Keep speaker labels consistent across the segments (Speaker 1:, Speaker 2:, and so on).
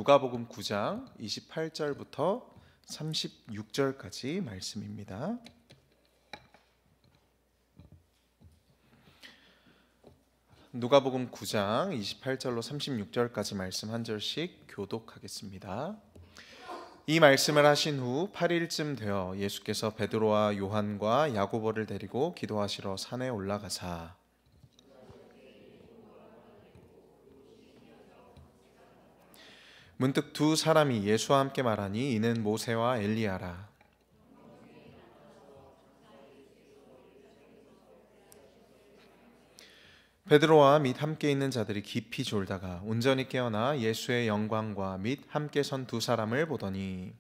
Speaker 1: 누가복음 9장 28절부터 36절까지 말씀입니다. 누가복음 9장 28절로 36절까지 말씀 한 절씩 교독하겠습니다. 이 말씀을 하신 후 8일쯤 되어 예수께서 베드로와 요한과 야고보를 데리고 기도하시러 산에 올라가사 문득 두 사람이 예수와 함께 말하니 이는 모세와 엘리야라. 베드로와 및 함께 있는 자들이 깊이 졸다가 온전히 깨어나 예수의 영광과 및 함께 선 두 사람을 보더니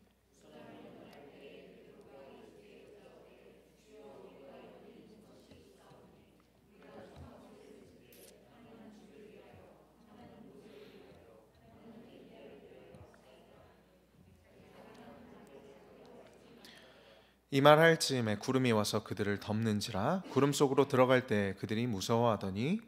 Speaker 1: 이 말할 즈음에 구름이 와서 그들을 덮는지라. 구름 속으로 들어갈 때 그들이 무서워하더니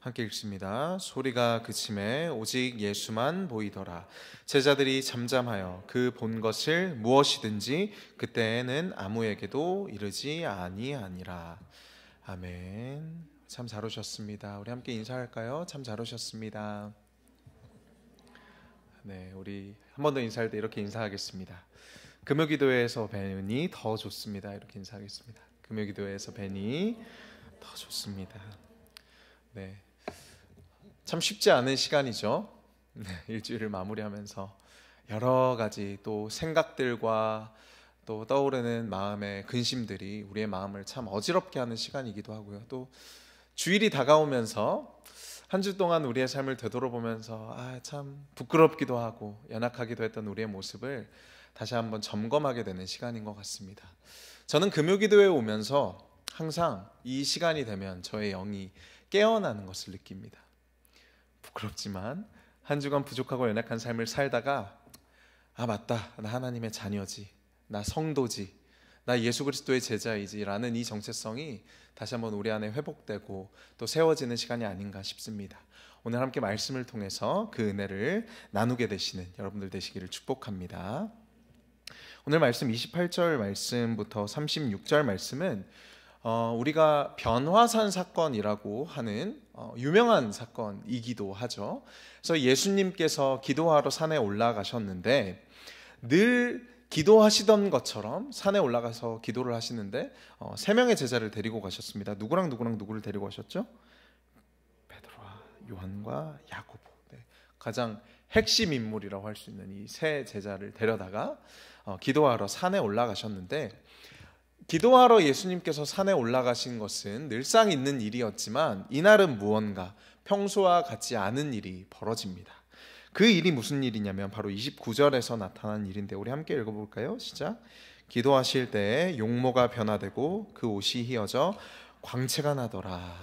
Speaker 1: 함께 읽습니다. 소리가 그침에 오직 예수만 보이더라. 제자들이 잠잠하여 그 본 것을 무엇이든지 그때에는 아무에게도 이르지 아니하니라. 아멘. 참 잘 오셨습니다. 우리 함께 인사할까요? 참 잘 오셨습니다. 네, 우리 한 번 더 인사할 때 이렇게 인사하겠습니다. 금요기도회에서 뵈니 더 좋습니다. 이렇게 인사하겠습니다. 금요기도회에서 뵈니 더 좋습니다. 네, 참 쉽지 않은 시간이죠. 네, 일주일을 마무리하면서 여러 가지 또 생각들과 또 떠오르는 마음의 근심들이 우리의 마음을 참 어지럽게 하는 시간이기도 하고요. 또 주일이 다가오면서 한 주 동안 우리의 삶을 되돌아보면서 참 부끄럽기도 하고 연약하기도 했던 우리의 모습을 다시 한번 점검하게 되는 시간인 것 같습니다. 저는 금요기도에 오면서 항상 이 시간이 되면 저의 영이 깨어나는 것을 느낍니다. 부끄럽지만 한 주간 부족하고 연약한 삶을 살다가 맞다, 나 하나님의 자녀지, 나 성도지, 나 예수 그리스도의 제자이지 라는 이 정체성이 다시 한번 우리 안에 회복되고 또 세워지는 시간이 아닌가 싶습니다. 오늘 함께 말씀을 통해서 그 은혜를 나누게 되시는 여러분들 되시기를 축복합니다. 오늘 말씀 28절 말씀부터 36절 말씀은 우리가 변화산 사건이라고 하는 유명한 사건이기도 하죠. 그래서 예수님께서 기도하러 산에 올라가셨는데 늘 기도하시던 것처럼 산에 올라가서 기도를 하시는데 세 명의 제자를 데리고 가셨습니다. 누구랑 누구를 데리고 가셨죠? 베드로와 요한과 야고보. 네, 가장 핵심 인물이라고 할 수 있는 이 세 제자를 데려다가 기도하러 산에 올라가셨는데, 기도하러 예수님께서 산에 올라가신 것은 늘상 있는 일이었지만 이날은 무언가 평소와 같지 않은 일이 벌어집니다. 그 일이 무슨 일이냐면 바로 29절에서 나타난 일인데 우리 함께 읽어볼까요? 시작. 기도하실 때에 용모가 변화되고 그 옷이 휘어져 광채가 나더라.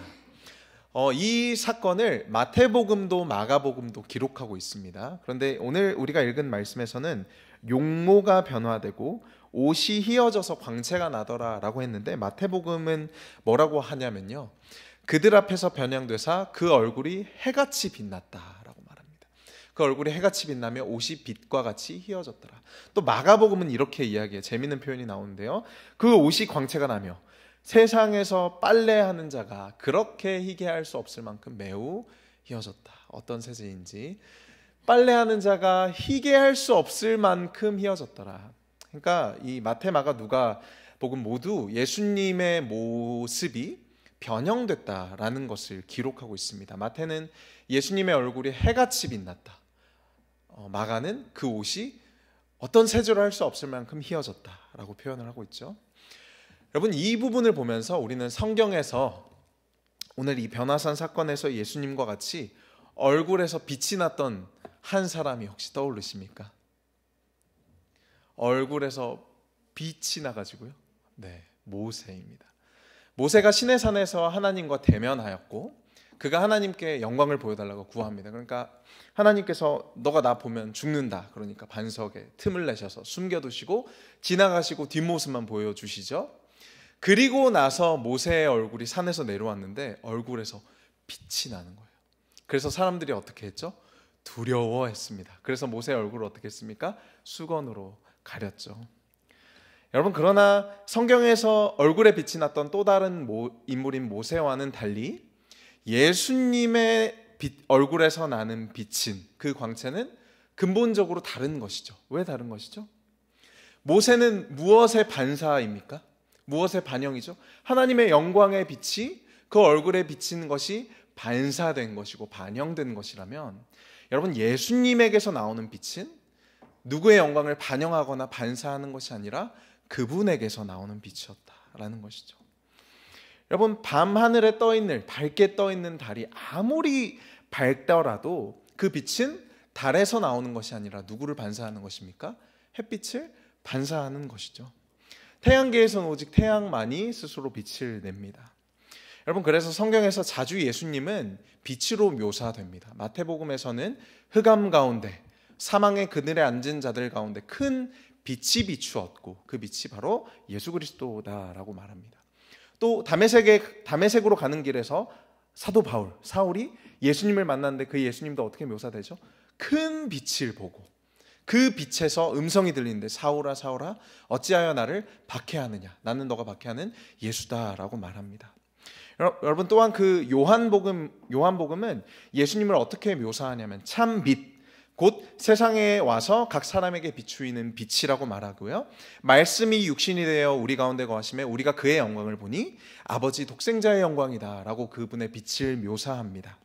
Speaker 1: 이 사건을 마태복음도 마가복음도 기록하고 있습니다. 그런데 오늘 우리가 읽은 말씀에서는 용모가 변화되고 옷이 휘어져서 광채가 나더라 라고 했는데 마태복음은 뭐라고 하냐면요, 그들 앞에서 변양되사 그 얼굴이 해같이 빛났다 라고 말합니다. 그 얼굴이 해같이 빛나며 옷이 빛과 같이 휘어졌더라. 또 마가복음은 이렇게 이야기해요. 재미있는 표현이 나오는데요, 그 옷이 광채가 나며 세상에서 빨래하는 자가 그렇게 희게할 수 없을 만큼 매우 휘어졌다. 어떤 세제인지 빨래하는 자가 희게할 수 없을 만큼 휘어졌더라. 그러니까 이 마태, 마가, 누가 복음 모두 예수님의 모습이 변형됐다라는 것을 기록하고 있습니다. 마태는 예수님의 얼굴이 해같이 빛났다. 마가는 그 옷이 어떤 세조로 할 수 없을 만큼 휘어졌다라고 표현을 하고 있죠. 여러분, 이 부분을 보면서 우리는 성경에서 오늘 이 변화산 사건에서 예수님과 같이 얼굴에서 빛이 났던 한 사람이 혹시 떠오르십니까? 얼굴에서 빛이 나가지고요. 네, 모세입니다. 모세가 시내산에서 하나님과 대면하였고 그가 하나님께 영광을 보여달라고 구합니다. 그러니까 하나님께서 너가 나 보면 죽는다. 그러니까 반석에 틈을 내셔서 숨겨두시고 지나가시고 뒷모습만 보여주시죠. 그리고 나서 모세의 얼굴이 산에서 내려왔는데 얼굴에서 빛이 나는 거예요. 그래서 사람들이 어떻게 했죠? 두려워했습니다. 그래서 모세의 얼굴을 어떻게 했습니까? 수건으로 가렸죠. 여러분, 그러나 성경에서 얼굴에 빛이 났던 또 다른 인물인 모세와는 달리 예수님의 얼굴에서 나는 빛은, 그 광채는 근본적으로 다른 것이죠. 왜 다른 것이죠? 모세는 무엇의 반사입니까? 무엇의 반영이죠? 하나님의 영광의 빛이 그 얼굴에 비치는 것이 반사된 것이고 반영된 것이라면, 여러분, 예수님에게서 나오는 빛은 누구의 영광을 반영하거나 반사하는 것이 아니라 그분에게서 나오는 빛이었다라는 것이죠. 여러분, 밤하늘에 떠있는, 밝게 떠있는 달이 아무리 밝더라도 그 빛은 달에서 나오는 것이 아니라 누구를 반사하는 것입니까? 햇빛을 반사하는 것이죠. 태양계에서는 오직 태양만이 스스로 빛을 냅니다. 여러분, 그래서 성경에서 자주 예수님은 빛으로 묘사됩니다. 마태복음에서는 흑암 가운데 사망의 그늘에 앉은 자들 가운데 큰 빛이 비추었고 그 빛이 바로 예수 그리스도다라고 말합니다. 또 다메섹으로 가는 길에서 사도 사울이 예수님을 만났는데 그 예수님도 어떻게 묘사되죠? 큰 빛을 보고 그 빛에서 음성이 들리는데 사울아 사울아 어찌하여 나를 박해하느냐, 나는 너가 박해하는 예수다라고 말합니다. 여러분, 또한 그 요한복음은 예수님을 어떻게 묘사하냐면 참 빛, 곧 세상에 와서 각 사람에게 비추이는 빛이라고 말하고요, 말씀이 육신이 되어 우리 가운데 거하심에 우리가 그의 영광을 보니 아버지 독생자의 영광이다 라고 그분의 빛을 묘사합니다.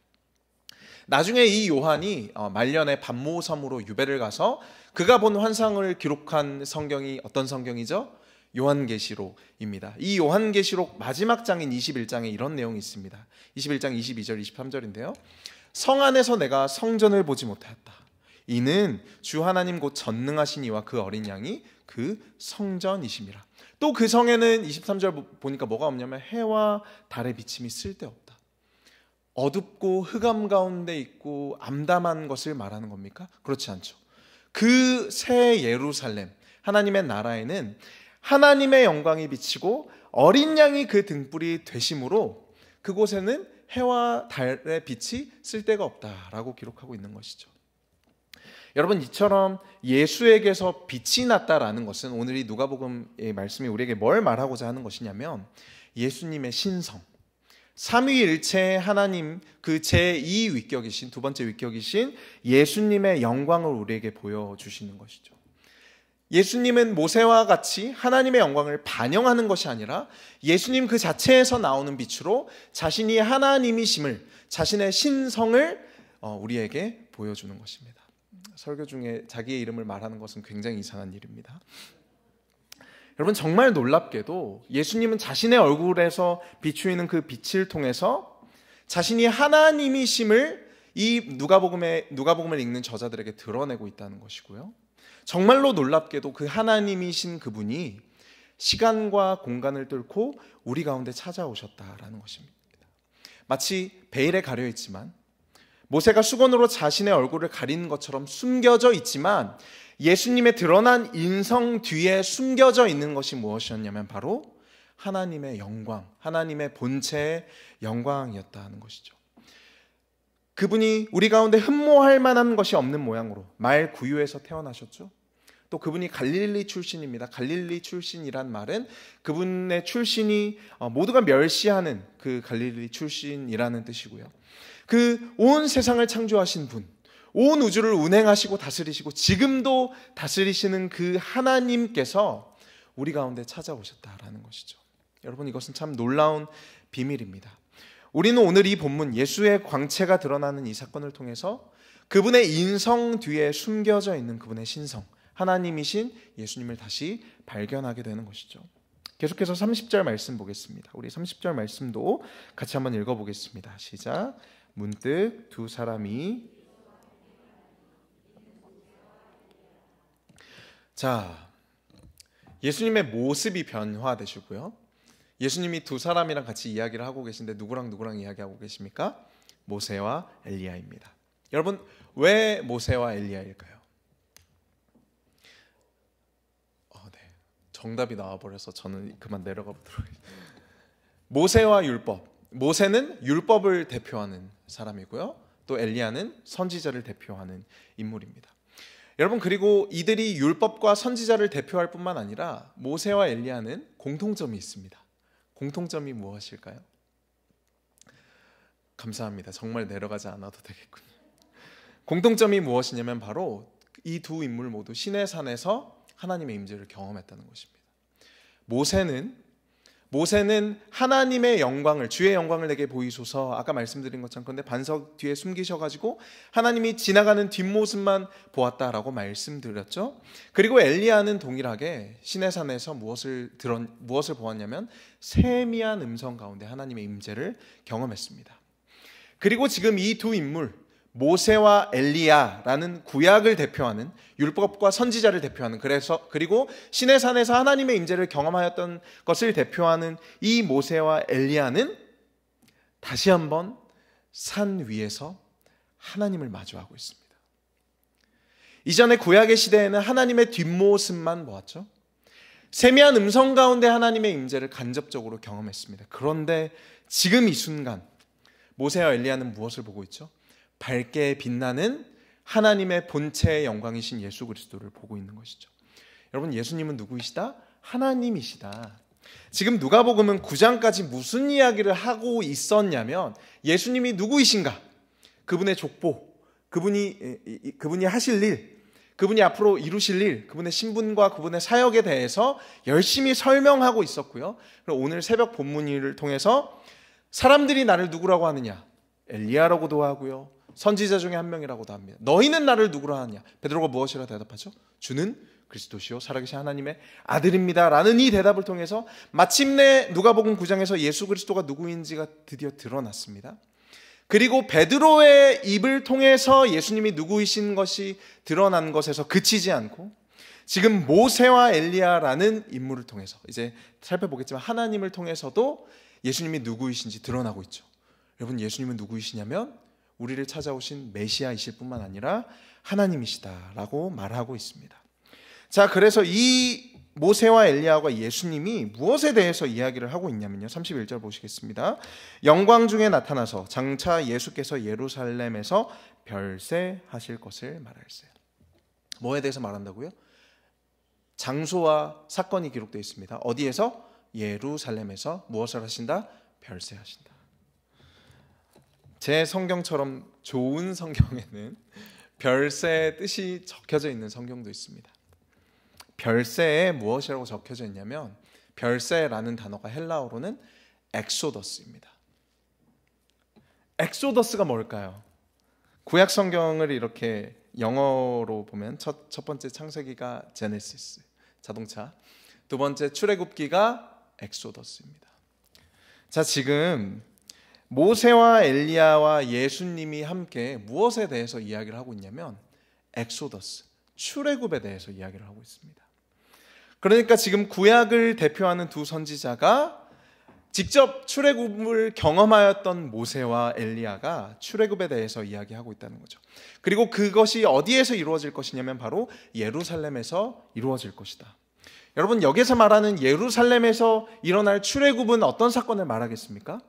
Speaker 1: 나중에 이 요한이 말년에 반모섬으로 유배를 가서 그가 본 환상을 기록한 성경이 어떤 성경이죠? 요한계시록입니다. 이 요한계시록 마지막 장인 21장에 이런 내용이 있습니다. 21장 22절 23절인데요. 성 안에서 내가 성전을 보지 못하였다. 이는 주 하나님 곧 전능하신 이와 그 어린 양이 그 성전이심이라. 또 그 성에는 23절 보니까 뭐가 없냐면 해와 달의 비침이 쓸데없다. 어둡고 흑암 가운데 있고 암담한 것을 말하는 겁니까? 그렇지 않죠. 그 새 예루살렘, 하나님의 나라에는 하나님의 영광이 비치고 어린 양이 그 등불이 되심으로 그곳에는 해와 달의 빛이 쓸데가 없다라고 기록하고 있는 것이죠. 여러분, 이처럼 예수에게서 빛이 났다라는 것은 오늘 이 누가복음의 말씀이 우리에게 뭘 말하고자 하는 것이냐면 예수님의 신성, 삼위일체 하나님 그 제2위격이신, 두 번째 위격이신 예수님의 영광을 우리에게 보여주시는 것이죠. 예수님은 모세와 같이 하나님의 영광을 반영하는 것이 아니라 예수님 그 자체에서 나오는 빛으로 자신이 하나님이심을, 자신의 신성을 우리에게 보여주는 것입니다. 설교 중에 자기의 이름을 말하는 것은 굉장히 이상한 일입니다. 여러분, 정말 놀랍게도 예수님은 자신의 얼굴에서 비추이는 그 빛을 통해서 자신이 하나님이심을 이 누가복음을 읽는 저자들에게 드러내고 있다는 것이고요. 정말로 놀랍게도 그 하나님이신 그분이 시간과 공간을 뚫고 우리 가운데 찾아오셨다라는 것입니다. 마치 베일에 가려 있지만 모세가 수건으로 자신의 얼굴을 가리는 것처럼 숨겨져 있지만 예수님의 드러난 인성 뒤에 숨겨져 있는 것이 무엇이었냐면 바로 하나님의 영광, 하나님의 본체의 영광이었다는 것이죠. 그분이 우리 가운데 흠모할 만한 것이 없는 모양으로 말 구유에서 태어나셨죠. 또 그분이 갈릴리 출신입니다. 갈릴리 출신이란 말은 그분의 출신이 모두가 멸시하는 그 갈릴리 출신이라는 뜻이고요. 그 온 세상을 창조하신 분, 온 우주를 운행하시고 다스리시고 지금도 다스리시는 그 하나님께서 우리 가운데 찾아오셨다라는 것이죠. 여러분, 이것은 참 놀라운 비밀입니다. 우리는 오늘 이 본문 예수의 광채가 드러나는 이 사건을 통해서 그분의 인성 뒤에 숨겨져 있는 그분의 신성, 하나님이신 예수님을 다시 발견하게 되는 것이죠. 계속해서 30절 말씀 보겠습니다. 우리 30절 말씀도 같이 한번 읽어보겠습니다. 시작. 문득 두 사람이, 자, 예수님의 모습이 변화되시고요. 예수님이 두 사람이랑 같이 이야기를 하고 계신데 누구랑 이야기하고 계십니까? 모세와 엘리야입니다. 여러분, 왜 모세와 엘리야일까요? 정답이 나와버려서 저는 그만 내려가 보도록 하겠습니다. 모세와 율법. 모세는 율법을 대표하는 사람이고요. 또 엘리야는 선지자를 대표하는 인물입니다. 여러분, 그리고 이들이 율법과 선지자를 대표할 뿐만 아니라 모세와 엘리야는 공통점이 있습니다. 공통점이 무엇일까요? 감사합니다. 정말 내려가지 않아도 되겠군요. 공통점이 무엇이냐면 바로 이 두 인물 모두 시내산에서 하나님의 임재를 경험했다는 것입니다. 모세는 하나님의 영광을, 주의 영광을 내게 보이소서, 아까 말씀드린 것처럼, 그런데 반석 뒤에 숨기셔가지고 하나님이 지나가는 뒷모습만 보았다라고 말씀드렸죠. 그리고 엘리야는 동일하게 시내산에서 무엇을 보았냐면 세미한 음성 가운데 하나님의 임재를 경험했습니다. 그리고 지금 이 두 인물, 모세와 엘리야라는 구약을 대표하는, 율법과 선지자를 대표하는, 그리고 시내산에서 하나님의 임재를 경험하였던 것을 대표하는 이 모세와 엘리야는 다시 한번 산 위에서 하나님을 마주하고 있습니다. 이전에 구약의 시대에는 하나님의 뒷모습만 보았죠. 세미한 음성 가운데 하나님의 임재를 간접적으로 경험했습니다. 그런데 지금 이 순간 모세와 엘리야는 무엇을 보고 있죠? 밝게 빛나는 하나님의 본체의 영광이신 예수 그리스도를 보고 있는 것이죠. 여러분, 예수님은 누구이시다? 하나님이시다. 지금 누가복음은 9장까지 무슨 이야기를 하고 있었냐면 예수님이 누구이신가? 그분의 족보, 그분이 하실 일, 그분이 앞으로 이루실 일, 그분의 신분과 그분의 사역에 대해서 열심히 설명하고 있었고요. 그리고 오늘 새벽 본문을 통해서 사람들이 나를 누구라고 하느냐? 엘리야라고도 하고요, 선지자 중에 한 명이라고도 합니다. 너희는 나를 누구라 하느냐? 베드로가 무엇이라 대답하죠? 주는 그리스도시요 살아계신 하나님의 아들입니다 라는 이 대답을 통해서 마침내 누가복음 9장에서 예수 그리스도가 누구인지가 드디어 드러났습니다. 그리고 베드로의 입을 통해서 예수님이 누구이신 것이 드러난 것에서 그치지 않고 지금 모세와 엘리야라는 인물을 통해서 이제 살펴보겠지만 하나님을 통해서도 예수님이 누구이신지 드러나고 있죠. 여러분, 예수님은 누구이시냐면 우리를 찾아오신 메시아이실 뿐만 아니라 하나님이시다라고 말하고 있습니다. 자, 그래서 이 모세와 엘리야와 예수님이 무엇에 대해서 이야기를 하고 있냐면요, 31절 보시겠습니다. 영광 중에 나타나서 장차 예수께서 예루살렘에서 별세하실 것을 말할세. 뭐에 대해서 말한다고요? 장소와 사건이 기록되어 있습니다. 어디에서? 예루살렘에서 무엇을 하신다? 별세하신다. 제 성경처럼 좋은 성경에는 별세의 뜻이 적혀져 있는 성경도 있습니다. 별세에 무엇이라고 적혀져 있냐면 별세라는 단어가 헬라어로는 엑소더스입니다. 엑소더스가 뭘까요? 구약 성경을 이렇게 영어로 보면 첫 번째 창세기가 제네시스, 자동차, 두 번째 출애굽기가 엑소더스입니다. 자, 지금 모세와 엘리야와 예수님이 함께 무엇에 대해서 이야기를 하고 있냐면 엑소더스, 출애굽에 대해서 이야기를 하고 있습니다. 그러니까 지금 구약을 대표하는 두 선지자가 직접 출애굽을 경험하였던 모세와 엘리야가 출애굽에 대해서 이야기하고 있다는 거죠. 그리고 그것이 어디에서 이루어질 것이냐면 바로 예루살렘에서 이루어질 것이다. 여러분, 여기서 말하는 예루살렘에서 일어날 출애굽은 어떤 사건을 말하겠습니까?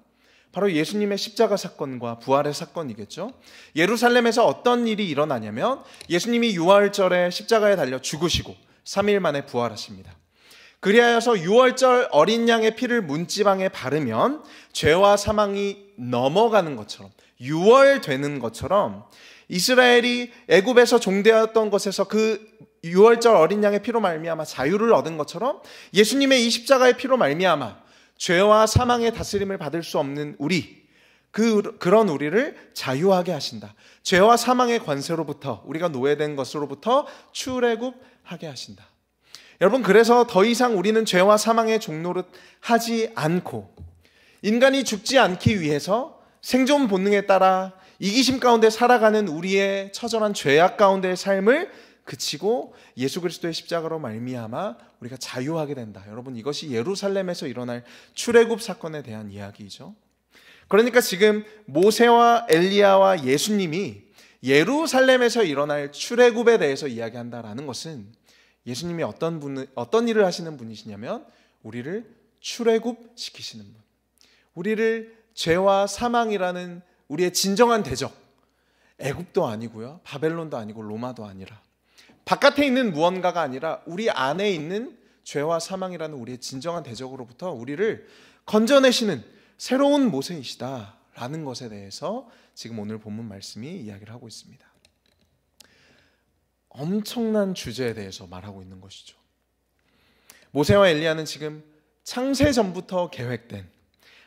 Speaker 1: 바로 예수님의 십자가 사건과 부활의 사건이겠죠. 예루살렘에서 어떤 일이 일어나냐면 예수님이 유월절에 십자가에 달려 죽으시고 3일 만에 부활하십니다. 그리하여서 유월절 어린 양의 피를 문지방에 바르면 죄와 사망이 넘어가는 것처럼, 유월되는 것처럼, 이스라엘이 애굽에서 종되었던 것에서 그 유월절 어린 양의 피로 말미암아 자유를 얻은 것처럼 예수님의 이 십자가의 피로 말미암아 죄와 사망의 다스림을 받을 수 없는 우리, 그런 우리를 자유하게 하신다. 죄와 사망의 관세로부터, 우리가 노예된 것으로부터 출애굽하게 하신다. 여러분, 그래서 더 이상 우리는 죄와 사망의 종노릇 하지 않고 인간이 죽지 않기 위해서 생존 본능에 따라 이기심 가운데 살아가는 우리의 처절한 죄악 가운데의 삶을 그치고 예수 그리스도의 십자가로 말미암아 우리가 자유하게 된다. 여러분, 이것이 예루살렘에서 일어날 출애굽 사건에 대한 이야기이죠. 그러니까 지금 모세와 엘리야와 예수님이 예루살렘에서 일어날 출애굽에 대해서 이야기한다라는 것은 예수님이 어떤 일을 하시는 분이시냐면 우리를 출애굽시키시는 분. 우리를 죄와 사망이라는 우리의 진정한 대적, 애굽도 아니고요, 바벨론도 아니고 로마도 아니라 바깥에 있는 무언가가 아니라 우리 안에 있는 죄와 사망이라는 우리의 진정한 대적으로부터 우리를 건져내시는 새로운 모세이시다라는 것에 대해서 지금 오늘 본문 말씀이 이야기를 하고 있습니다. 엄청난 주제에 대해서 말하고 있는 것이죠. 모세와 엘리야는 지금 창세 전부터 계획된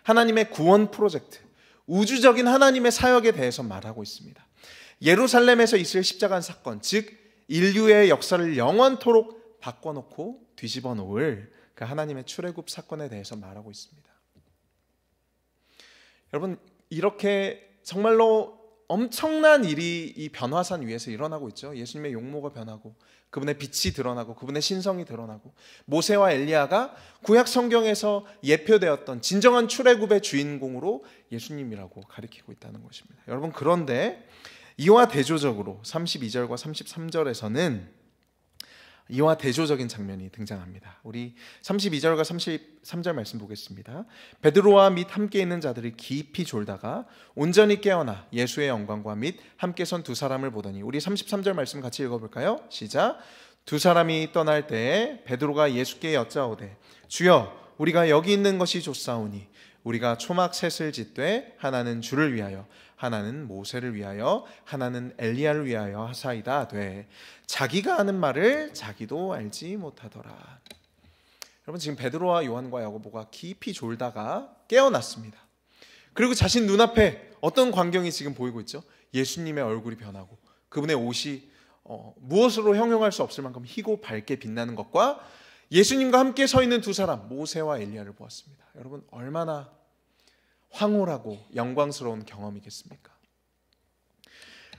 Speaker 1: 하나님의 구원 프로젝트, 우주적인 하나님의 사역에 대해서 말하고 있습니다. 예루살렘에서 있을 십자가 사건, 즉 인류의 역사를 영원토록 바꿔놓고 뒤집어 놓을 그 하나님의 출애굽 사건에 대해서 말하고 있습니다. 여러분, 이렇게 정말로 엄청난 일이 이 변화산 위에서 일어나고 있죠. 예수님의 용모가 변하고 그분의 빛이 드러나고 그분의 신성이 드러나고 모세와 엘리야가 구약 성경에서 예표되었던 진정한 출애굽의 주인공으로 예수님이라고 가리키고 있다는 것입니다. 여러분, 그런데 이와 대조적으로 32절과 33절에서는 이와 대조적인 장면이 등장합니다. 우리 32절과 33절 말씀 보겠습니다. 베드로와 및 함께 있는 자들이 깊이 졸다가 온전히 깨어나 예수의 영광과 및 함께 선 두 사람을 보더니, 우리 33절 말씀 같이 읽어볼까요? 시작. 두 사람이 떠날 때에 베드로가 예수께 여짜오되 주여, 우리가 여기 있는 것이 좋사오니 우리가 초막 셋을 짓되 하나는 주를 위하여, 하나는 모세를 위하여, 하나는 엘리야를 위하여 하사이다 돼 자기가 하는 말을 자기도 알지 못하더라. 여러분, 지금 베드로와 요한과 야고보가 깊이 졸다가 깨어났습니다. 그리고 자신 눈앞에 어떤 광경이 지금 보이고 있죠? 예수님의 얼굴이 변하고 그분의 옷이 무엇으로 형용할 수 없을 만큼 희고 밝게 빛나는 것과 예수님과 함께 서 있는 두 사람, 모세와 엘리야를 보았습니다. 여러분, 얼마나 황홀하고 영광스러운 경험이겠습니까?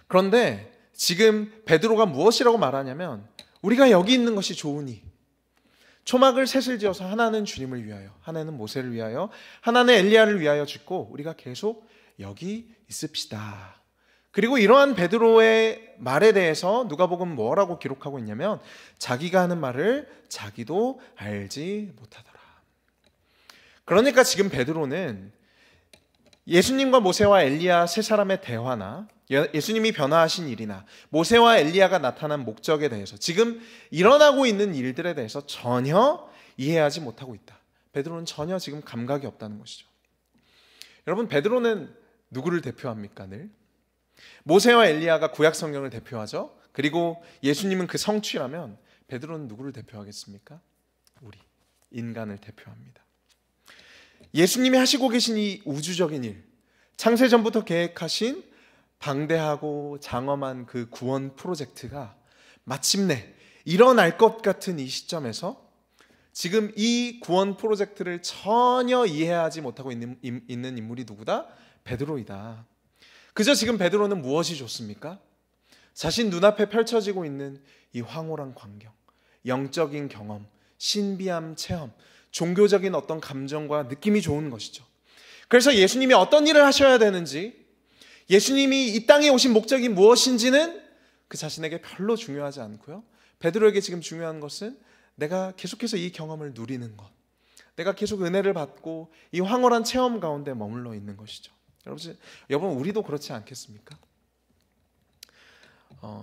Speaker 1: 그런데 지금 베드로가 무엇이라고 말하냐면, 우리가 여기 있는 것이 좋으니 초막을 셋을 지어서 하나는 주님을 위하여, 하나는 모세를 위하여, 하나는 엘리야를 위하여 짓고 우리가 계속 여기 있읍시다. 그리고 이러한 베드로의 말에 대해서 누가복음 뭐라고 기록하고 있냐면, 자기가 하는 말을 자기도 알지 못하더라. 그러니까 지금 베드로는 예수님과 모세와 엘리야 세 사람의 대화나 예수님이 변화하신 일이나 모세와 엘리야가 나타난 목적에 대해서, 지금 일어나고 있는 일들에 대해서 전혀 이해하지 못하고 있다. 베드로는 전혀 지금 감각이 없다는 것이죠. 여러분, 베드로는 누구를 대표합니까? 늘 모세와 엘리야가 구약 성경을 대표하죠. 그리고 예수님은 그 성취라면 베드로는 누구를 대표하겠습니까? 우리 인간을 대표합니다. 예수님이 하시고 계신 이 우주적인 일, 창세전부터 계획하신 방대하고 장엄한 그 구원 프로젝트가 마침내 일어날 것 같은 이 시점에서 지금 이 구원 프로젝트를 전혀 이해하지 못하고 있는 인물이 누구다? 베드로이다. 그저 지금 베드로는 무엇이 좋습니까? 자신 눈앞에 펼쳐지고 있는 이 황홀한 광경, 영적인 경험, 신비함 체험, 종교적인 어떤 감정과 느낌이 좋은 것이죠. 그래서 예수님이 어떤 일을 하셔야 되는지, 예수님이 이 땅에 오신 목적이 무엇인지는 그 자신에게 별로 중요하지 않고요. 베드로에게 지금 중요한 것은 내가 계속해서 이 경험을 누리는 것, 내가 계속 은혜를 받고 이 황홀한 체험 가운데 머물러 있는 것이죠. 여러분, 우리도 그렇지 않겠습니까?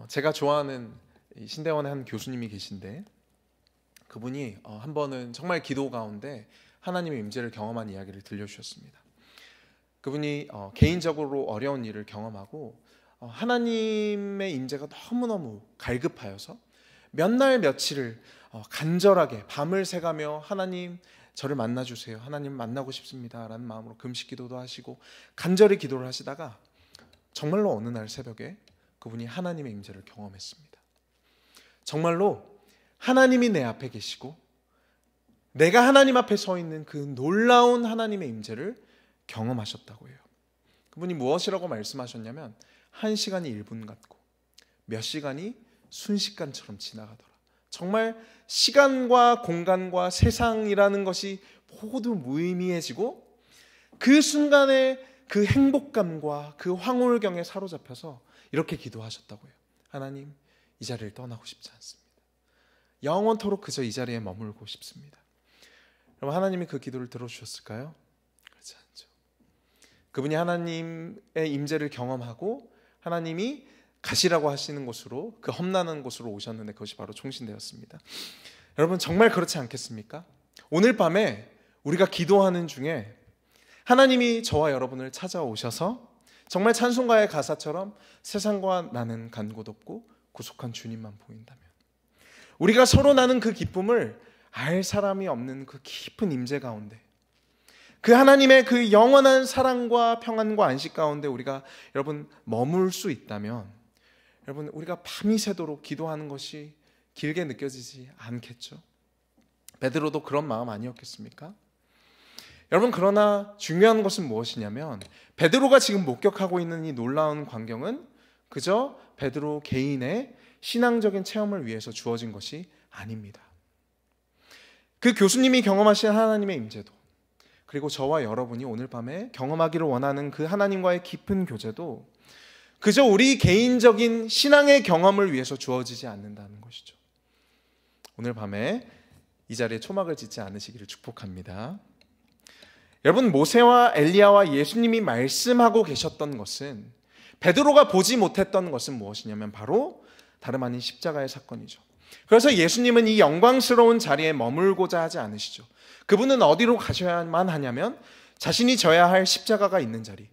Speaker 1: 제가 좋아하는 신대원의 한 교수님이 계신데, 그분이 한 번은 정말 기도 가운데 하나님의 임재를 경험한 이야기를 들려주셨습니다. 그분이 개인적으로 어려운 일을 경험하고 하나님의 임재가 너무너무 갈급하여서 몇 날 며칠을 간절하게 밤을 새가며 하나님 저를 만나주세요, 하나님 만나고 싶습니다 라는 마음으로 금식 기도도 하시고 간절히 기도를 하시다가 정말로 어느 날 새벽에 그분이 하나님의 임재를 경험했습니다. 정말로 하나님이 내 앞에 계시고 내가 하나님 앞에 서 있는 그 놀라운 하나님의 임재를 경험하셨다고 해요. 그분이 무엇이라고 말씀하셨냐면, 1시간이 1분 같고 몇 시간이 순식간처럼 지나가더라. 정말 시간과 공간과 세상이라는 것이 모두 무의미해지고 그 순간에 그 행복감과 그 황홀경에 사로잡혀서 이렇게 기도하셨다고 해요. 하나님, 이 자리를 떠나고 싶지 않습니다. 영원토록 그저 이 자리에 머물고 싶습니다. 여러분, 하나님이 그 기도를 들어주셨을까요? 그렇지 않죠. 그분이 하나님의 임재를 경험하고 하나님이 가시라고 하시는 곳으로, 그 험난한 곳으로 오셨는데 그것이 바로 총신되었습니다. 여러분, 정말 그렇지 않겠습니까? 오늘 밤에 우리가 기도하는 중에 하나님이 저와 여러분을 찾아오셔서 정말 찬송가의 가사처럼 세상과 나는 간 곳 없고 구속한 주님만 보인다면, 우리가 서로 나는 그 기쁨을 알 사람이 없는 그 깊은 임재 가운데, 그 하나님의 그 영원한 사랑과 평안과 안식 가운데 우리가 여러분 머물 수 있다면, 여러분 우리가 밤이 새도록 기도하는 것이 길게 느껴지지 않겠죠? 베드로도 그런 마음 아니었겠습니까? 여러분, 그러나 중요한 것은 무엇이냐면, 베드로가 지금 목격하고 있는 이 놀라운 광경은 그저 베드로 개인의 신앙적인 체험을 위해서 주어진 것이 아닙니다. 그 교수님이 경험하신 하나님의 임재도, 그리고 저와 여러분이 오늘 밤에 경험하기를 원하는 그 하나님과의 깊은 교제도 그저 우리 개인적인 신앙의 경험을 위해서 주어지지 않는다는 것이죠. 오늘 밤에 이 자리에 초막을 짓지 않으시기를 축복합니다. 여러분, 모세와 엘리야와 예수님이 말씀하고 계셨던 것은, 베드로가 보지 못했던 것은 무엇이냐면 바로 다름 아닌 십자가의 사건이죠. 그래서 예수님은 이 영광스러운 자리에 머물고자 하지 않으시죠. 그분은 어디로 가셔야만 하냐면 자신이 져야 할 십자가가 있는 자리,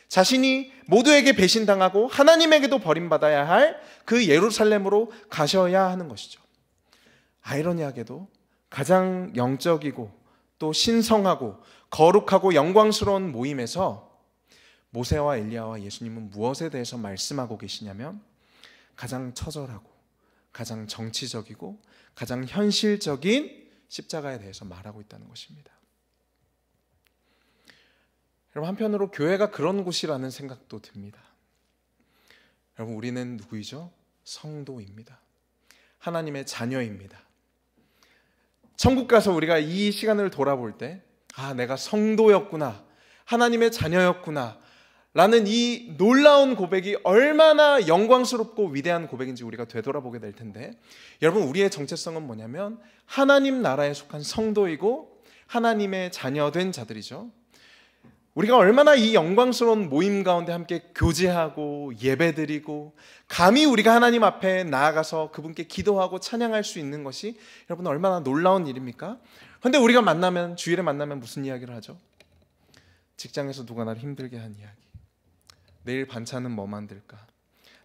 Speaker 1: 자신이 모두에게 배신당하고 하나님에게도 버림받아야 할 그 예루살렘으로 가셔야 하는 것이죠. 아이러니하게도 가장 영적이고 또 신성하고 거룩하고 영광스러운 모임에서 모세와 엘리야와 예수님은 무엇에 대해서 말씀하고 계시냐면 가장 처절하고 가장 정치적이고 가장 현실적인 십자가에 대해서 말하고 있다는 것입니다. 여러분, 한편으로 교회가 그런 곳이라는 생각도 듭니다. 여러분, 우리는 누구이죠? 성도입니다. 하나님의 자녀입니다. 천국 가서 우리가 이 시간을 돌아볼 때, 아, 내가 성도였구나, 하나님의 자녀였구나 라는 이 놀라운 고백이 얼마나 영광스럽고 위대한 고백인지 우리가 되돌아보게 될 텐데, 여러분, 우리의 정체성은 뭐냐면 하나님 나라에 속한 성도이고 하나님의 자녀된 자들이죠. 우리가 얼마나 이 영광스러운 모임 가운데 함께 교제하고 예배드리고 감히 우리가 하나님 앞에 나아가서 그분께 기도하고 찬양할 수 있는 것이 여러분 얼마나 놀라운 일입니까? 그런데 우리가 만나면, 주일에 만나면 무슨 이야기를 하죠? 직장에서 누가 나를 힘들게 한 이야기, 내일 반찬은 뭐 만들까,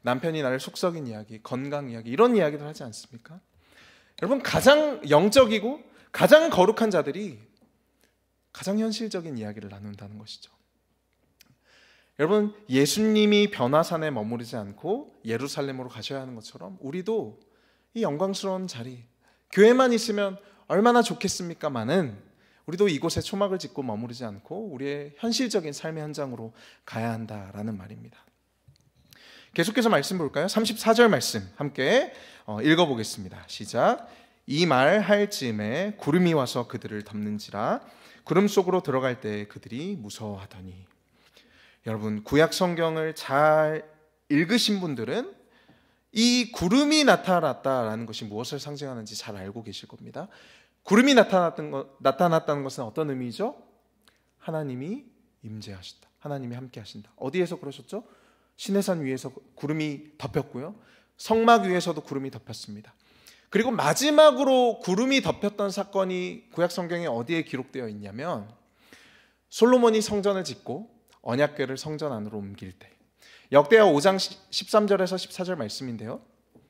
Speaker 1: 남편이 나를 속썩인 이야기, 건강 이야기, 이런 이야기들 하지 않습니까? 여러분, 가장 영적이고 가장 거룩한 자들이 가장 현실적인 이야기를 나눈다는 것이죠. 여러분, 예수님이 변화산에 머무르지 않고 예루살렘으로 가셔야 하는 것처럼 우리도 이 영광스러운 자리, 교회만 있으면 얼마나 좋겠습니까마는 우리도 이곳에 초막을 짓고 머무르지 않고 우리의 현실적인 삶의 현장으로 가야 한다라는 말입니다. 계속해서 말씀 볼까요? 34절 말씀 함께 읽어보겠습니다. 시작. 이 말 할 즈음에 구름이 와서 그들을 덮는지라 구름 속으로 들어갈 때 그들이 무서워하더니. 여러분, 구약 성경을 잘 읽으신 분들은 이 구름이 나타났다라는 것이 무엇을 상징하는지 잘 알고 계실 겁니다. 구름이 나타났다는 것은 어떤 의미죠? 하나님이 임재하신다, 하나님이 함께 하신다. 어디에서 그러셨죠? 시내산 위에서 구름이 덮였고요, 성막 위에서도 구름이 덮였습니다. 그리고 마지막으로 구름이 덮였던 사건이 구약 성경에 어디에 기록되어 있냐면 솔로몬이 성전을 짓고 언약궤를 성전 안으로 옮길 때, 역대하 5장 13절에서 14절 말씀인데요,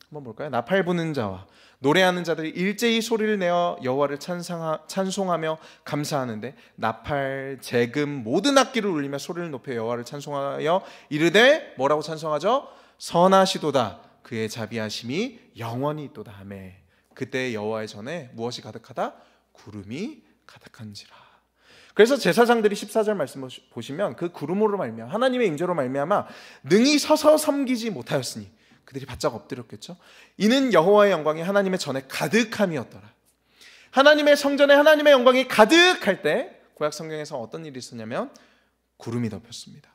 Speaker 1: 한번 볼까요? 나팔 부는 자와 노래하는 자들이 일제히 소리를 내어 여호와를 찬송하며 감사하는데 나팔, 제금, 모든 악기를 울리며 소리를 높여 여호와를 찬송하여 이르되, 뭐라고 찬송하죠? 선하시도다, 그의 자비하심이 영원히 있도다 하매 그때 여호와의 전에 무엇이 가득하다? 구름이 가득한지라. 그래서 제사장들이 14절 말씀 보시면 그 구름으로 말미암아, 하나님의 임재로 말미암아 능히 서서 섬기지 못하였으니, 그들이 바짝 엎드렸겠죠. 이는 여호와의 영광이 하나님의 전에 가득함이었더라. 하나님의 성전에 하나님의 영광이 가득할 때 구약 성경에서 어떤 일이 있었냐면 구름이 덮였습니다.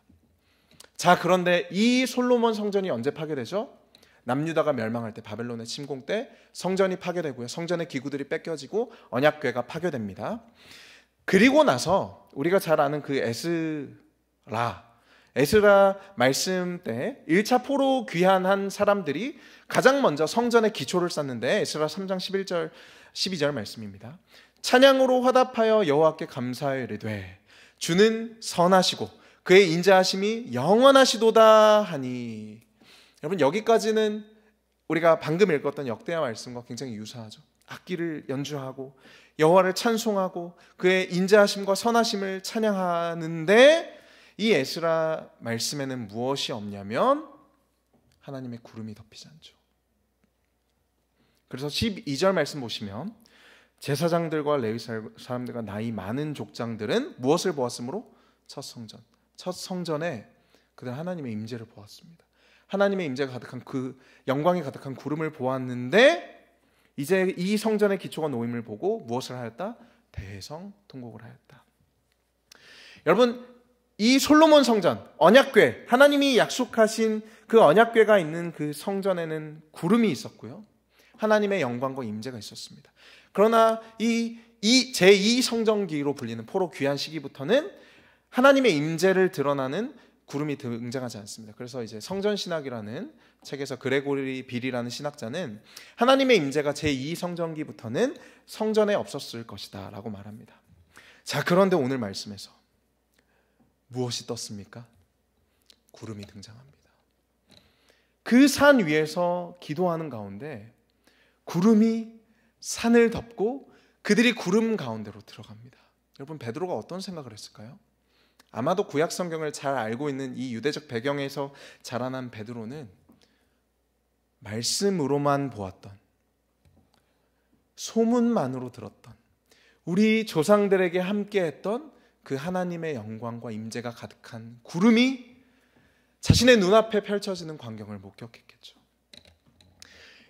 Speaker 1: 자, 그런데 이 솔로몬 성전이 언제 파괴되죠? 남유다가 멸망할 때, 바벨론의 침공 때 성전이 파괴되고요. 성전의 기구들이 뺏겨지고 언약궤가 파괴됩니다. 그리고 나서 우리가 잘 아는 그 에스라 말씀 때 1차 포로 귀환한 사람들이 가장 먼저 성전의 기초를 쌓는데, 에스라 3장 11절 12절 말씀입니다. 찬양으로 화답하여 여호와께 감사하여 이르되 주는 선하시고 그의 인자하심이 영원하시도다 하니. 여러분, 여기까지는 우리가 방금 읽었던 역대하 말씀과 굉장히 유사하죠. 악기를 연주하고 여호와를 찬송하고 그의 인자하심과 선하심을 찬양하는데, 이 에스라 말씀에는 무엇이 없냐면 하나님의 구름이 덮이지 않죠. 그래서 12절 말씀 보시면 제사장들과 레위 사람들과 나이 많은 족장들은 무엇을 보았으므로? 첫 성전에 그들은 하나님의 임재를 보았습니다. 하나님의 임재가 가득한, 그 영광이 가득한 구름을 보았는데, 이제 이 성전의 기초가 놓임을 보고 무엇을 하였다? 대성 통곡을 하였다. 여러분, 이 솔로몬 성전, 언약궤, 하나님이 약속하신 그 언약궤가 있는 그 성전에는 구름이 있었고요, 하나님의 영광과 임재가 있었습니다. 그러나 이 제2 성전기로 불리는 포로 귀환 시기부터는 하나님의 임재를 드러나는 구름이 등장하지 않습니다. 그래서 이제 성전신학이라는 책에서 그레고리 빌이라는 신학자는 하나님의 임재가 제2 성전기부터는 성전에 없었을 것이다 라고 말합니다. 자, 그런데 오늘 말씀에서 무엇이 떴습니까? 구름이 등장합니다. 그 산 위에서 기도하는 가운데 구름이 산을 덮고 그들이 구름 가운데로 들어갑니다. 여러분, 베드로가 어떤 생각을 했을까요? 아마도 구약 성경을 잘 알고 있는 이 유대적 배경에서 자라난 베드로는 말씀으로만 보았던, 소문만으로 들었던, 우리 조상들에게 함께했던 그 하나님의 영광과 임재가 가득한 구름이 자신의 눈앞에 펼쳐지는 광경을 목격했겠죠.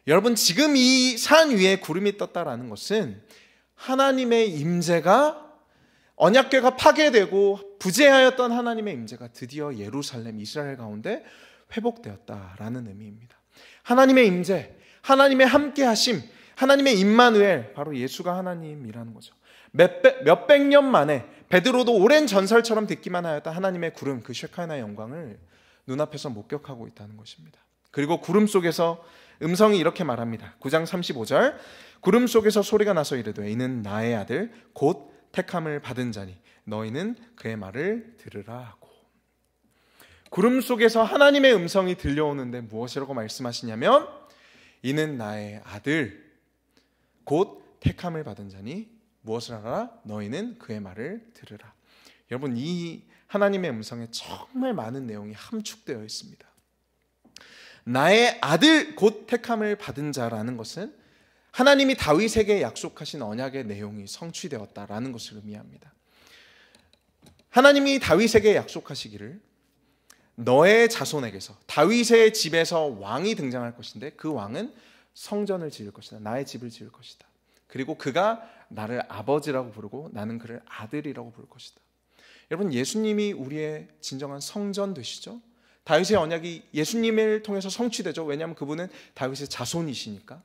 Speaker 1: 여러분, 지금 이 산 위에 구름이 떴다라는 것은 하나님의 임재가, 언약궤가 파괴되고 부재하였던 하나님의 임재가 드디어 예루살렘, 이스라엘 가운데 회복되었다라는 의미입니다. 하나님의 임재, 하나님의 함께하심, 하나님의 임마누엘, 바로 예수가 하나님이라는 거죠. 몇백 년 만에 베드로도 오랜 전설처럼 듣기만 하였던 하나님의 구름, 그 쉐카나의 영광을 눈앞에서 목격하고 있다는 것입니다. 그리고 구름 속에서 음성이 이렇게 말합니다. 9장 35절, 구름 속에서 소리가 나서 이르되 이는 나의 아들 곧 택함을 받은 자니 너희는 그의 말을 들으라 하고. 구름 속에서 하나님의 음성이 들려오는데 무엇이라고 말씀하시냐면 이는 나의 아들 곧 택함을 받은 자니 무엇을 하라? 너희는 그의 말을 들으라. 여러분, 이 하나님의 음성에 정말 많은 내용이 함축되어 있습니다. 나의 아들 곧 택함을 받은 자라는 것은 하나님이 다윗에게 약속하신 언약의 내용이 성취되었다라는 것을 의미합니다. 하나님이 다윗에게 약속하시기를 너의 자손에게서, 다윗의 집에서 왕이 등장할 것인데 그 왕은 성전을 지을 것이다. 나의 집을 지을 것이다. 그리고 그가 나를 아버지라고 부르고 나는 그를 아들이라고 부를 것이다. 여러분, 예수님이 우리의 진정한 성전 되시죠? 다윗의 언약이 예수님을 통해서 성취되죠. 왜냐하면 그분은 다윗의 자손이시니까.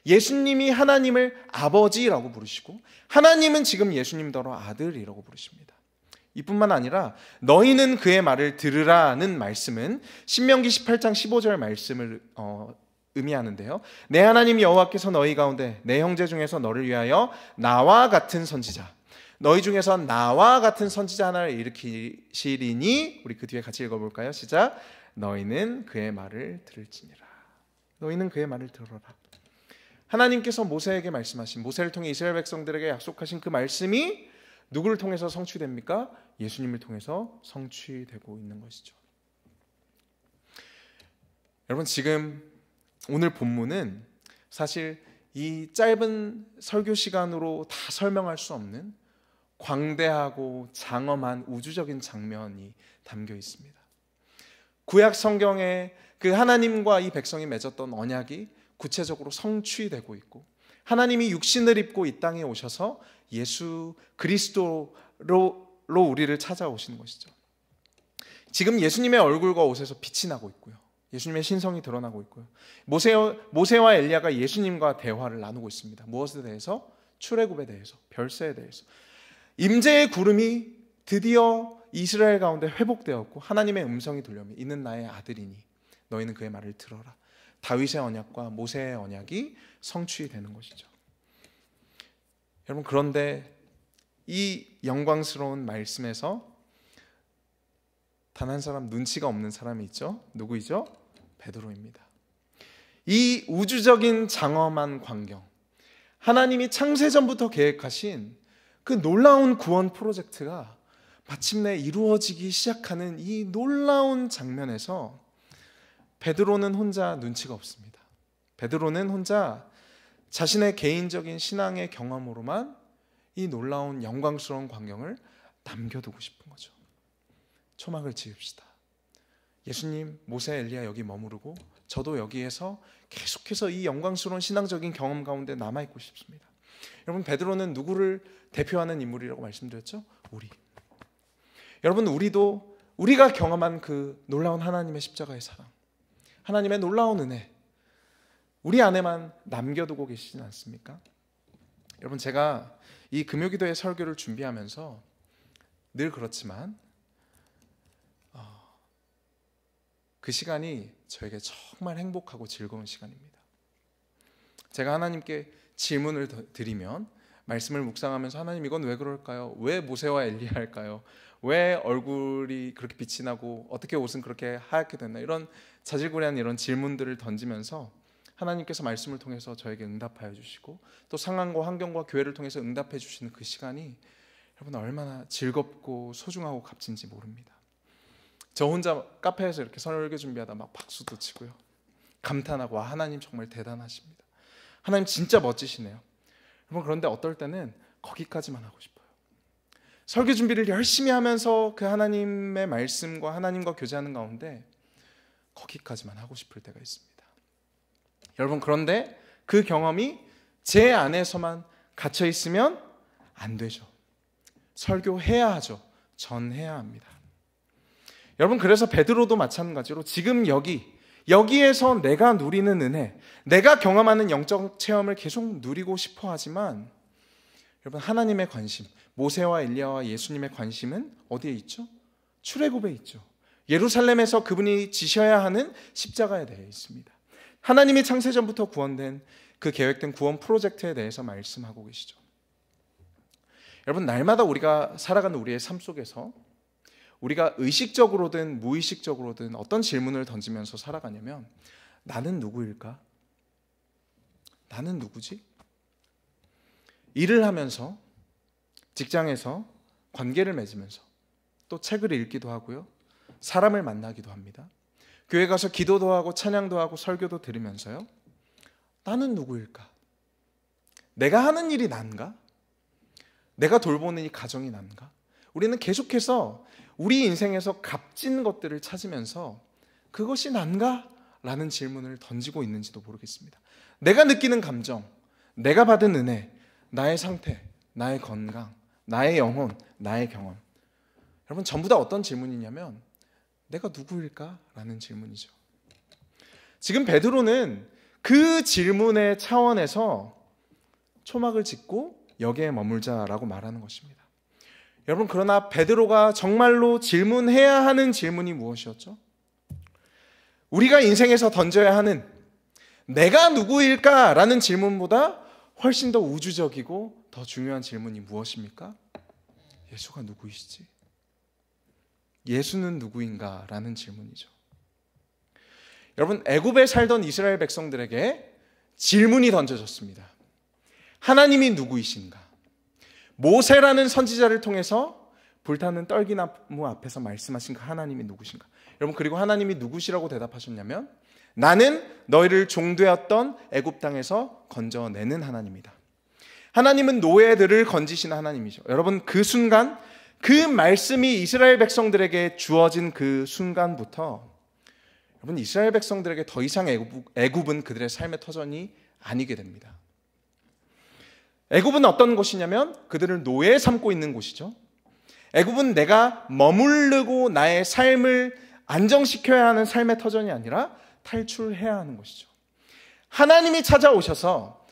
Speaker 1: 예수님이 하나님을 아버지라고 부르시고 하나님은 지금 예수님더러 아들이라고 부르십니다. 이뿐만 아니라 너희는 그의 말을 들으라는 말씀은 신명기 18장 15절 말씀을 의미하는데요. 내 하나님 여호와께서 너희 가운데 내 형제 중에서 너를 위하여 나와 같은 선지자, 너희 중에서 나와 같은 선지자 하나를 일으키시리니, 우리 그 뒤에 같이 읽어볼까요? 시작. 너희는 그의 말을 들을지니라. 너희는 그의 말을 들어라. 하나님께서 모세에게 말씀하신, 모세를 통해 이스라엘 백성들에게 약속하신 그 말씀이 누구를 통해서 성취됩니까? 예수님을 통해서 성취되고 있는 것이죠. 여러분, 지금 오늘 본문은 사실 이 짧은 설교 시간으로 다 설명할 수 없는 광대하고 장엄한 우주적인 장면이 담겨 있습니다. 구약 성경에 그 하나님과 이 백성이 맺었던 언약이 구체적으로 성취되고 있고, 하나님이 육신을 입고 이 땅에 오셔서 예수 그리스도로 우리를 찾아오시는 것이죠. 지금 예수님의 얼굴과 옷에서 빛이 나고 있고요. 예수님의 신성이 드러나고 있고요. 모세와 엘리야가 예수님과 대화를 나누고 있습니다. 무엇에 대해서? 출애굽에 대해서, 별세에 대해서. 임재의 구름이 드디어 이스라엘 가운데 회복되었고 하나님의 음성이 들려오며 이는 나의 아들이니 너희는 그의 말을 들어라. 다윗의 언약과 모세의 언약이 성취되는 것이죠. 여러분, 그런데 이 영광스러운 말씀에서 단 한 사람 눈치가 없는 사람이 있죠. 누구이죠? 베드로입니다. 이 우주적인 장엄한 광경, 하나님이 창세전부터 계획하신 그 놀라운 구원 프로젝트가 마침내 이루어지기 시작하는 이 놀라운 장면에서 베드로는 혼자 눈치가 없습니다. 베드로는 혼자 자신의 개인적인 신앙의 경험으로만 이 놀라운 영광스러운 광경을 남겨두고 싶은 거죠. 초막을 지읍시다. 예수님, 모세, 엘리야 여기 머무르고 저도 여기에서 계속해서 이 영광스러운 신앙적인 경험 가운데 남아있고 싶습니다. 여러분, 베드로는 누구를 대표하는 인물이라고 말씀드렸죠? 여러분, 우리가 경험한 그 놀라운 하나님의 십자가의 사랑, 하나님의 놀라운 은혜, 우리 안에만 남겨두고 계시진 않습니까? 여러분, 제가 이 금요기도의 설교를 준비하면서 늘 그렇지만 그 시간이 저에게 정말 행복하고 즐거운 시간입니다. 제가 하나님께 질문을 드리면 말씀을 묵상하면서 하나님, 이건 왜 그럴까요? 왜 모세와 엘리야일까요? 왜 얼굴이 그렇게 빛이 나고 어떻게 옷은 그렇게 하얗게 됐나? 이런 자질구레한 이런 질문들을 던지면서 하나님께서 말씀을 통해서 저에게 응답하여 주시고 또 상황과 환경과 교회를 통해서 응답해 주시는 그 시간이 여러분 얼마나 즐겁고 소중하고 값진지 모릅니다. 저 혼자 카페에서 이렇게 설교 준비하다 막 박수도 치고요, 감탄하고 와, 하나님 정말 대단하십니다. 하나님 진짜 멋지시네요. 여러분, 그런데 어떨 때는 거기까지만 하고 싶어요. 설교 준비를 열심히 하면서 그 하나님의 말씀과 하나님과 교제하는 가운데 거기까지만 하고 싶을 때가 있습니다. 여러분, 그런데 그 경험이 제 안에서만 갇혀 있으면 안 되죠. 설교해야 하죠. 전해야 합니다. 여러분, 그래서 베드로도 마찬가지로 지금 여기에서 내가 누리는 은혜, 내가 경험하는 영적 체험을 계속 누리고 싶어 하지만 여러분, 하나님의 관심, 모세와 엘리야와 예수님의 관심은 어디에 있죠? 출애굽에 있죠. 예루살렘에서 그분이 지셔야 하는 십자가에 대해 있습니다. 하나님이 창세전부터 구원된 그 계획된 구원 프로젝트에 대해서 말씀하고 계시죠. 여러분, 날마다 우리가 살아가는 우리의 삶 속에서 우리가 의식적으로든 무의식적으로든 어떤 질문을 던지면서 살아가냐면, 나는 누구일까? 나는 누구지? 일을 하면서, 직장에서, 관계를 맺으면서, 또 책을 읽기도 하고요, 사람을 만나기도 합니다. 교회 가서 기도도 하고 찬양도 하고 설교도 들으면서요, 나는 누구일까? 내가 하는 일이 난가? 내가 돌보는 이 가정이 난가? 우리는 계속해서 우리 인생에서 값진 것들을 찾으면서 그것이 난가? 라는 질문을 던지고 있는지도 모르겠습니다. 내가 느끼는 감정, 내가 받은 은혜, 나의 상태, 나의 건강, 나의 영혼, 나의 경험, 여러분, 전부 다 어떤 질문이냐면 내가 누구일까? 라는 질문이죠. 지금 베드로는 그 질문의 차원에서 초막을 짓고 여기에 머물자라고 말하는 것입니다. 여러분, 그러나 베드로가 정말로 질문해야 하는 질문이 무엇이었죠? 우리가 인생에서 던져야 하는 내가 누구일까? 라는 질문보다 훨씬 더 우주적이고 더 중요한 질문이 무엇입니까? 예수가 누구이시지? 예수는 누구인가? 라는 질문이죠. 여러분, 애굽에 살던 이스라엘 백성들에게 질문이 던져졌습니다. 하나님이 누구이신가? 모세라는 선지자를 통해서 불타는 떨기나무 앞에서 말씀하신 그 하나님이 누구신가? 여러분, 그리고 하나님이 누구시라고 대답하셨냐면, 나는 너희를 종되었던 애굽 땅에서 건져내는 하나님이다. 하나님은 노예들을 건지시는 하나님이죠. 여러분, 그 순간, 그 말씀이 이스라엘 백성들에게 주어진 그 순간부터 여러분, 이스라엘 백성들에게 더 이상 애굽은 그들의 삶의 터전이 아니게 됩니다. 애굽은 어떤 곳이냐면 그들을 노예 삼고 있는 곳이죠. 애굽은 내가 머무르고 나의 삶을 안정시켜야 하는 삶의 터전이 아니라 탈출해야 하는 것이죠. 하나님이 찾아오셔서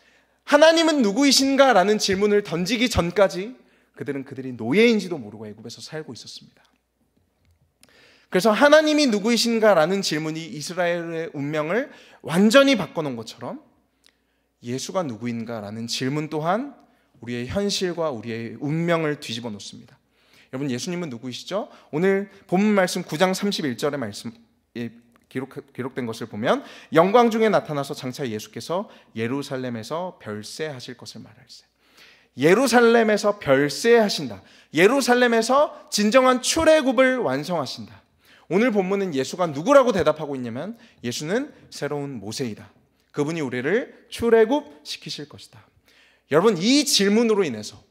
Speaker 1: 하나님은 누구이신가? 라는 질문을 던지기 전까지 그들은 그들이 노예인지도 모르고 애굽에서 살고 있었습니다. 그래서 하나님이 누구이신가? 라는 질문이 이스라엘의 운명을 완전히 바꿔놓은 것처럼 예수가 누구인가? 라는 질문 또한 우리의 현실과 우리의 운명을 뒤집어 놓습니다. 여러분, 예수님은 누구이시죠? 오늘 본문 말씀 9장 31절의 말씀에 기록된 것을 보면 영광 중에 나타나서 장차 예수께서 예루살렘에서 별세하실 것을 말할세. 예루살렘에서 별세하신다. 예루살렘에서 진정한 출애굽을 완성하신다. 오늘 본문은 예수가 누구라고 대답하고 있냐면 예수는 새로운 모세이다. 그분이 우리를 출애굽시키실 것이다. 여러분, 이 질문으로 인해서,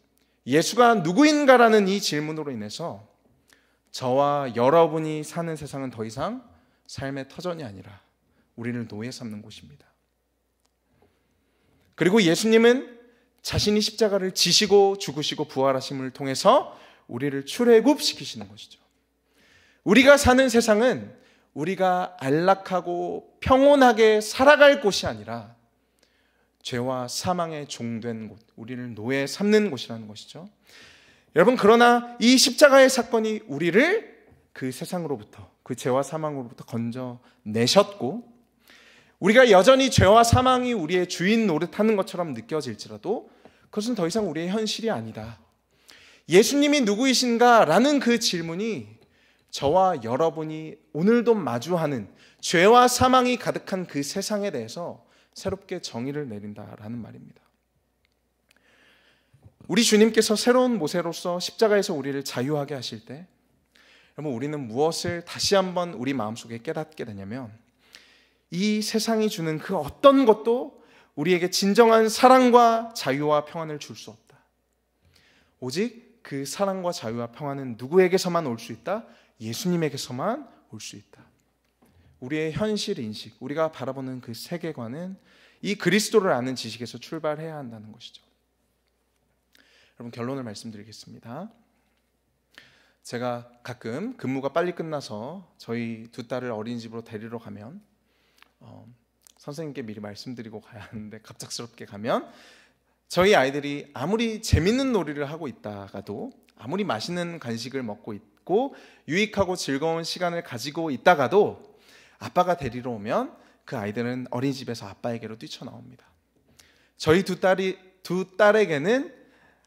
Speaker 1: 예수가 누구인가라는 이 질문으로 인해서 저와 여러분이 사는 세상은 더 이상 삶의 터전이 아니라 우리를 노예 삼는 곳입니다. 그리고 예수님은 자신이 십자가를 지시고 죽으시고 부활하심을 통해서 우리를 출애굽시키시는 것이죠. 우리가 사는 세상은 우리가 안락하고 평온하게 살아갈 곳이 아니라 죄와 사망에 종된 곳, 우리를 노예 삼는 곳이라는 것이죠. 여러분, 그러나 이 십자가의 사건이 우리를 그 세상으로부터, 그 죄와 사망으로부터 건져내셨고, 우리가 여전히 죄와 사망이 우리의 주인 노릇하는 것처럼 느껴질지라도 그것은 더 이상 우리의 현실이 아니다. 예수님이 누구이신가? 라는 그 질문이 저와 여러분이 오늘도 마주하는 죄와 사망이 가득한 그 세상에 대해서 새롭게 정의를 내린다라는 말입니다. 우리 주님께서 새로운 모세로서 십자가에서 우리를 자유하게 하실 때, 여러분, 우리는 무엇을 다시 한번 우리 마음속에 깨닫게 되냐면 이 세상이 주는 그 어떤 것도 우리에게 진정한 사랑과 자유와 평안을 줄 수 없다. 오직 그 사랑과 자유와 평안은 누구에게서만 올 수 있다? 예수님에게서만 올 수 있다. 우리의 현실 인식, 우리가 바라보는 그 세계관은 이 그리스도를 아는 지식에서 출발해야 한다는 것이죠. 여러분, 결론을 말씀드리겠습니다. 제가 가끔 근무가 빨리 끝나서 저희 두 딸을 어린이집으로 데리러 가면 선생님께 미리 말씀드리고 가야 하는데 갑작스럽게 가면 저희 아이들이 아무리 재밌는 놀이를 하고 있다가도, 아무리 맛있는 간식을 먹고 있고 유익하고 즐거운 시간을 가지고 있다가도 아빠가 데리러 오면 그 아이들은 어린이집에서 아빠에게로 뛰쳐나옵니다. 저희 두 딸에게는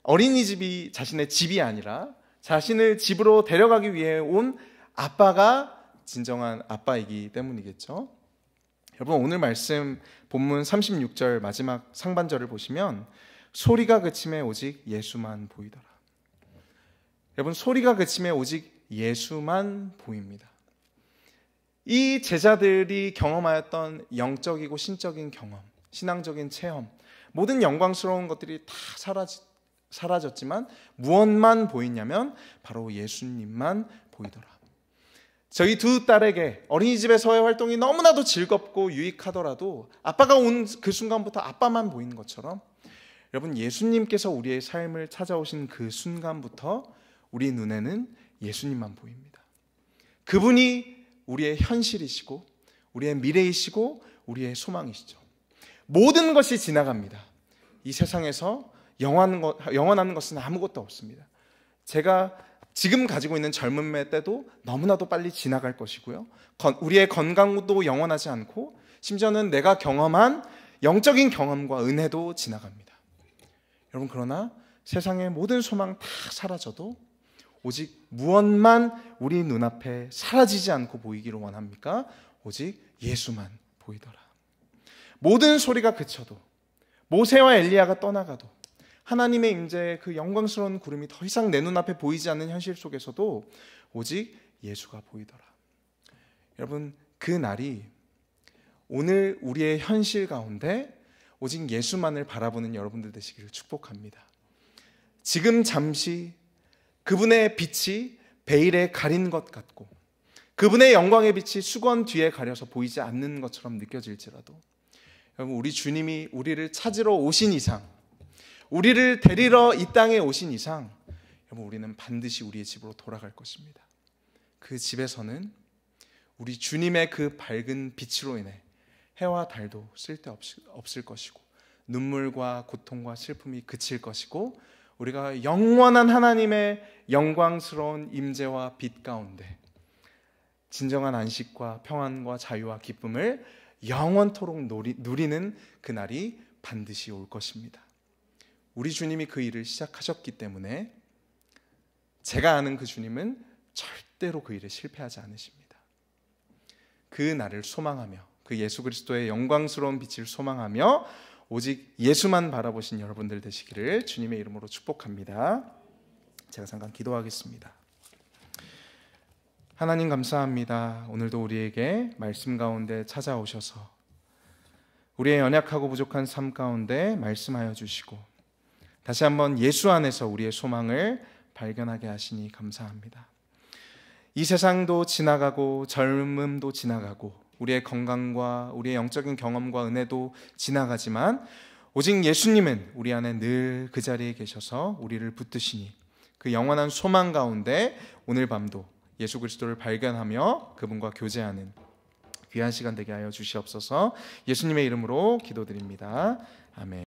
Speaker 1: 어린이집이 자신의 집이 아니라 자신을 집으로 데려가기 위해 온 아빠가 진정한 아빠이기 때문이겠죠. 여러분, 오늘 말씀 본문 36절 마지막 상반절을 보시면 소리가 그침에 오직 예수만 보이더라. 여러분, 소리가 그침에 오직 예수만 보입니다. 이 제자들이 경험하였던 영적이고 신적인 경험, 신앙적인 체험, 모든 영광스러운 것들이 다 사라졌지만 무엇만 보이냐면 바로 예수님만 보이더라. 저희 두 딸에게 어린이집에서의 활동이 너무나도 즐겁고 유익하더라도 아빠가 온 그 순간부터 아빠만 보이는 것처럼, 여러분, 예수님께서 우리의 삶을 찾아오신 그 순간부터 우리 눈에는 예수님만 보입니다. 그분이 우리의 현실이시고 우리의 미래이시고 우리의 소망이시죠. 모든 것이 지나갑니다. 이 세상에서 영원한 것은 아무것도 없습니다. 제가 지금 가지고 있는 젊음의 때도 너무나도 빨리 지나갈 것이고요. 우리의 건강도 영원하지 않고 심지어는 내가 경험한 영적인 경험과 은혜도 지나갑니다. 여러분, 그러나 세상의 모든 소망 다 사라져도 오직 무엇만 우리 눈앞에 사라지지 않고 보이기를 원합니까? 오직 예수만 보이더라. 모든 소리가 그쳐도, 모세와 엘리야가 떠나가도, 하나님의 임재의 그 영광스러운 구름이 더 이상 내 눈앞에 보이지 않는 현실 속에서도 오직 예수가 보이더라. 여러분, 그 날이 오늘 우리의 현실 가운데 오직 예수만을 바라보는 여러분들 되시기를 축복합니다. 지금 잠시 그분의 빛이 베일에 가린 것 같고 그분의 영광의 빛이 수건 뒤에 가려서 보이지 않는 것처럼 느껴질지라도, 여러분, 우리 주님이 우리를 찾으러 오신 이상, 우리를 데리러 이 땅에 오신 이상, 여러분, 우리는 반드시 우리의 집으로 돌아갈 것입니다. 그 집에서는 우리 주님의 그 밝은 빛으로 인해 해와 달도 쓸데없을 것이고 눈물과 고통과 슬픔이 그칠 것이고 우리가 영원한 하나님의 영광스러운 임재와 빛 가운데 진정한 안식과 평안과 자유와 기쁨을 영원토록 누리는 그날이 반드시 올 것입니다. 우리 주님이 그 일을 시작하셨기 때문에 제가 아는 그 주님은 절대로 그 일에 실패하지 않으십니다. 그 날을 소망하며 그 예수 그리스도의 영광스러운 빛을 소망하며 오직 예수만 바라보신 여러분들 되시기를 주님의 이름으로 축복합니다. 제가 잠깐 기도하겠습니다. 하나님 감사합니다. 오늘도 우리에게 말씀 가운데 찾아오셔서 우리의 연약하고 부족한 삶 가운데 말씀하여 주시고 다시 한번 예수 안에서 우리의 소망을 발견하게 하시니 감사합니다. 이 세상도 지나가고 젊음도 지나가고 우리의 건강과 우리의 영적인 경험과 은혜도 지나가지만 오직 예수님은 우리 안에 늘 그 자리에 계셔서 우리를 붙드시니 그 영원한 소망 가운데 오늘 밤도 예수 그리스도를 발견하며 그분과 교제하는 귀한 시간 되게 하여 주시옵소서. 예수님의 이름으로 기도드립니다. 아멘.